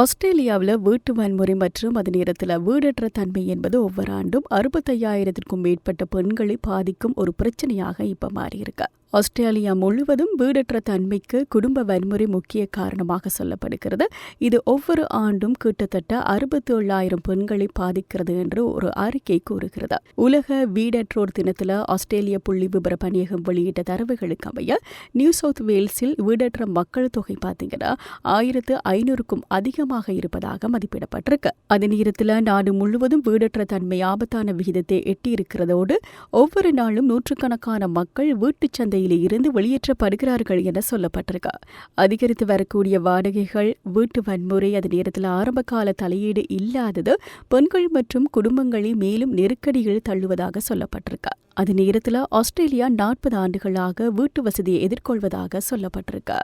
ஆஸ்திரேலியாவில் வீட்டு வன்முறை மற்றும் அதே நேரத்தில் வீடற்ற தன்மை என்பது ஒவ்வொரு ஆண்டும் 65,000க்கும் மேற்பட்ட பெண்களை பாதிக்கும் ஒரு பிரச்சனையாக இப்ப மாறியிருக்கு. ஆஸ்திரேலியா முழுவதும் வீடற்ற தன்மைக்கு குடும்ப வன்முறை முக்கிய காரணமாக சொல்லப்படுகிறது. இது ஒவ்வொரு ஆண்டும் கிட்டத்தட்ட 67,000 பெண்களை பாதிக்கிறது என்று ஒரு அறிக்கை கூறுகிறது. உலக வீடற்றோர் தினத்தில் ஆஸ்திரேலிய புள்ளி விபர பணியகம் வெளியிட்ட தரவுகளுக்கு அமைய நியூ சவுத் வேல்ஸில் வீடற்ற மக்கள் தொகை பார்த்தீங்கன்னா 1,500க்கும் அதிகமாக இருப்பதாக மதிப்பிடப்பட்டிருக்கு. அதே நேரத்தில் நாடு முழுவதும் வீடற்ற தன்மை ஆபத்தான விகிதத்தை எட்டியிருக்கிறதோடு ஒவ்வொரு நாளும் நூற்றுக்கணக்கான மக்கள் வீட்டுச் சந்தை இருந்து வெளியேற்றப்படுகிறார்கள் என சொல்லப்பட்டிருக்கு. அதிகரித்து வரக்கூடிய வாடகைகள், வீட்டு வன்முறை, அதே நேரத்தில் ஆரம்பகால தலையீடு இல்லாதது பெண்கள் மற்றும் குடும்பங்களை மேலும் நெருக்கடியில் தள்ளுவதாக சொல்லப்பட்டிருக்கு. அதே நேரத்தில் ஆஸ்திரேலியா 40 ஆண்டுகளாக வீட்டு வசதியை எதிர்கொள்வதாக சொல்லப்பட்டிருக்கு.